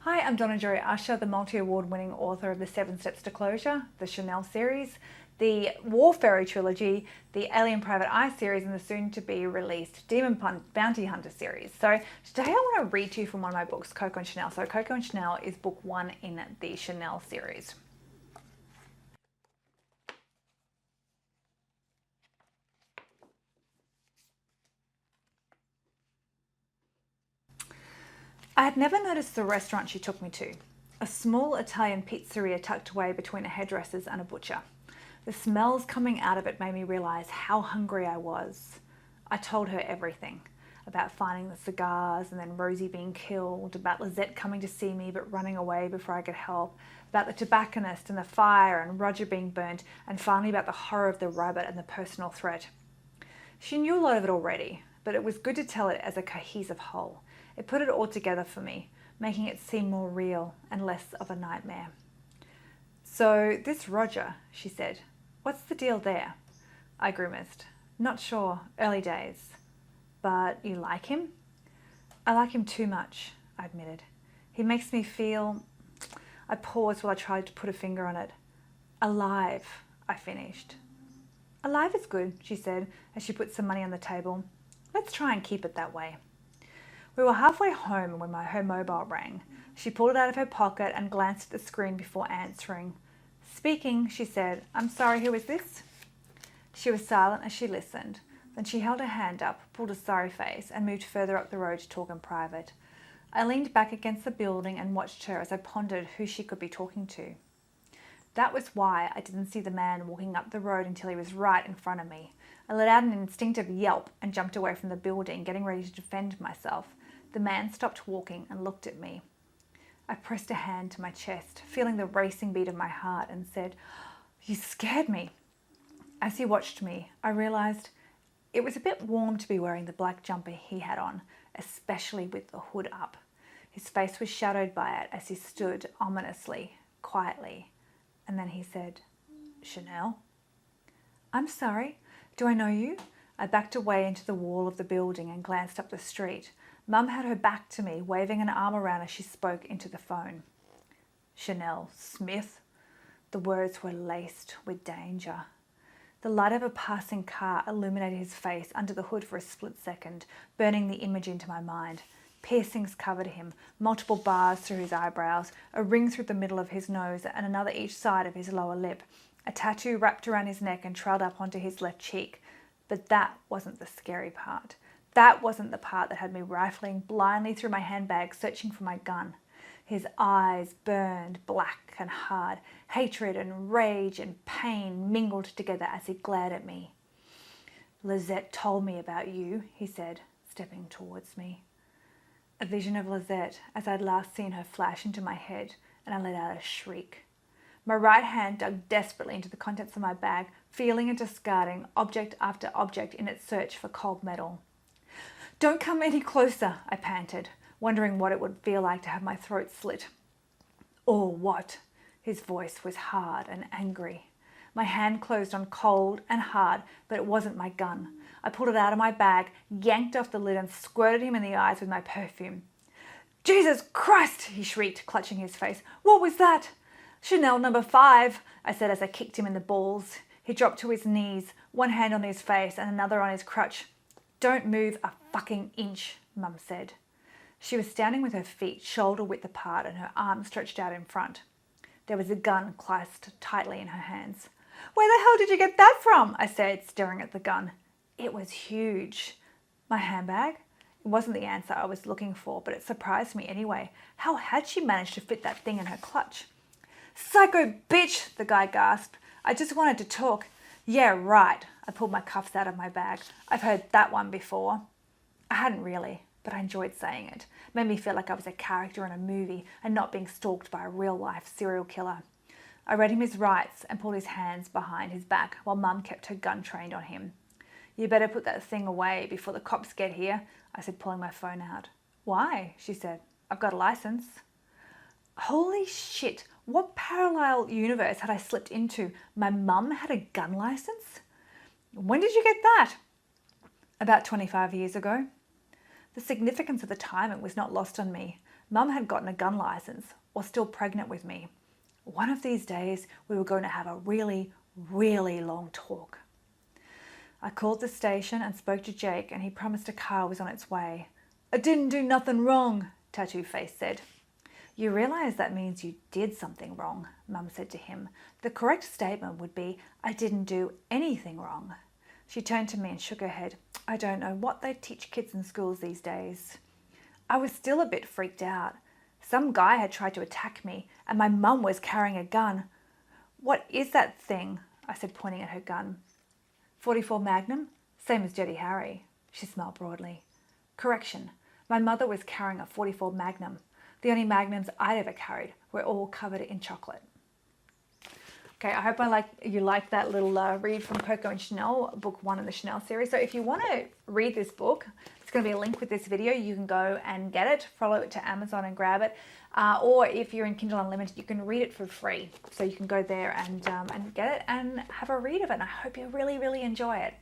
Hi, I'm Donna Joy Usher, the multi-award winning author of The Seven Steps to Closure, the Chanel series, the War Fairy trilogy, the Alien Private Eye series, and the soon-to-be released Demon Bounty Hunter series. So today I want to read to you from one of my books, Coco and Chanel. So Coco and Chanel is book one in the Chanel series. I had never noticed the restaurant she took me to, a small Italian pizzeria tucked away between a hairdresser's and a butcher. The smells coming out of it made me realise how hungry I was. I told her everything, about finding the cigars and then Rosie being killed, about Lizette coming to see me but running away before I could help, about the tobacconist and the fire and Roger being burnt, and finally about the horror of the rabbit and the personal threat. She knew a lot of it already, but it was good to tell it as a cohesive whole. It put it all together for me, making it seem more real and less of a nightmare. "So this Roger," she said. "What's the deal there?" I grimaced. "Not sure. Early days." "But you like him?" "I like him too much," I admitted. "He makes me feel..." I paused while I tried to put a finger on it. "Alive," I finished. "Alive is good," she said as she put some money on the table. "Let's try and keep it that way." We were halfway home when her mobile rang. She pulled it out of her pocket and glanced at the screen before answering. "Speaking," she said. "I'm sorry, who is this?" She was silent as she listened. Then she held her hand up, pulled a sorry face, and moved further up the road to talk in private. I leaned back against the building and watched her as I pondered who she could be talking to. That was why I didn't see the man walking up the road until he was right in front of me. I let out an instinctive yelp and jumped away from the building, getting ready to defend myself. The man stopped walking and looked at me. I pressed a hand to my chest, feeling the racing beat of my heart, and said, "You scared me." As he watched me, I realised it was a bit warm to be wearing the black jumper he had on, especially with the hood up. His face was shadowed by it as he stood ominously, quietly. And then he said, "Chanel?" "I'm sorry. Do I know you?" I backed away into the wall of the building and glanced up the street. Mum had her back to me, waving an arm around as she spoke into the phone. "Chanel Smith?" The words were laced with danger. The light of a passing car illuminated his face under the hood for a split second, burning the image into my mind. Piercings covered him, multiple bars through his eyebrows, a ring through the middle of his nose and another each side of his lower lip. A tattoo wrapped around his neck and trailed up onto his left cheek. But that wasn't the scary part. That wasn't the part that had me rifling blindly through my handbag, searching for my gun. His eyes burned black and hard. Hatred and rage and pain mingled together as he glared at me. "Lizette told me about you," he said, stepping towards me. A vision of Lizette as I'd last seen her flash into my head, and I let out a shriek. My right hand dug desperately into the contents of my bag, feeling and discarding object after object in its search for cold metal. "Don't come any closer," I panted, wondering what it would feel like to have my throat slit. "Or what?" His voice was hard and angry. My hand closed on cold and hard, but it wasn't my gun. I pulled it out of my bag, yanked off the lid, and squirted him in the eyes with my perfume. "Jesus Christ!" he shrieked, clutching his face. "What was that?" "Chanel number 5, I said as I kicked him in the balls. He dropped to his knees, one hand on his face and another on his crutch. "Don't move a fucking inch," Mum said. She was standing with her feet shoulder width apart and her arms stretched out in front. There was a gun clasped tightly in her hands. "Where the hell did you get that from?" I said, staring at the gun. It was huge. My handbag? It wasn't the answer I was looking for, but it surprised me anyway. How had she managed to fit that thing in her clutch? "Psycho bitch," the guy gasped. "I just wanted to talk." "Yeah, right." I pulled my cuffs out of my bag. "I've heard that one before." I hadn't really, but I enjoyed saying it. It made me feel like I was a character in a movie and not being stalked by a real-life serial killer. I read him his rights and pulled his hands behind his back while Mum kept her gun trained on him. "You better put that thing away before the cops get here," I said, pulling my phone out. "Why?" she said. "I've got a license." Holy shit, what parallel universe had I slipped into? My mum had a gun license? "When did you get that?" "About 25 years ago." The significance of the timing was not lost on me. Mum had gotten a gun license, or still pregnant with me. One of these days, we were going to have a really, really long talk. I called the station and spoke to Jake, and he promised a car was on its way. I didn't do nothing wrong, Tattoo Face said. You realise that means you did something wrong, Mum said to him. The correct statement would be, I didn't do anything wrong. She turned to me and shook her head. I don't know what they teach kids in schools these days. I was still a bit freaked out. Some guy had tried to attack me, and my mum was carrying a gun. What is that thing? I said, pointing at her gun. 44 Magnum, same as Jetty Harry. She smiled broadly. Correction, my mother was carrying a 44 Magnum. The only Magnums I'd ever carried were all covered in chocolate. Okay, I hope you like that little read from Coco and Chanel, book 1 in the Chanel series. So if you want to read this book, it's going to be a link with this video. You can go and get it, follow it to Amazon and grab it. Or if you're in Kindle Unlimited, you can read it for free. So you can go there and get it and have a read of it. And I hope you really, really enjoy it.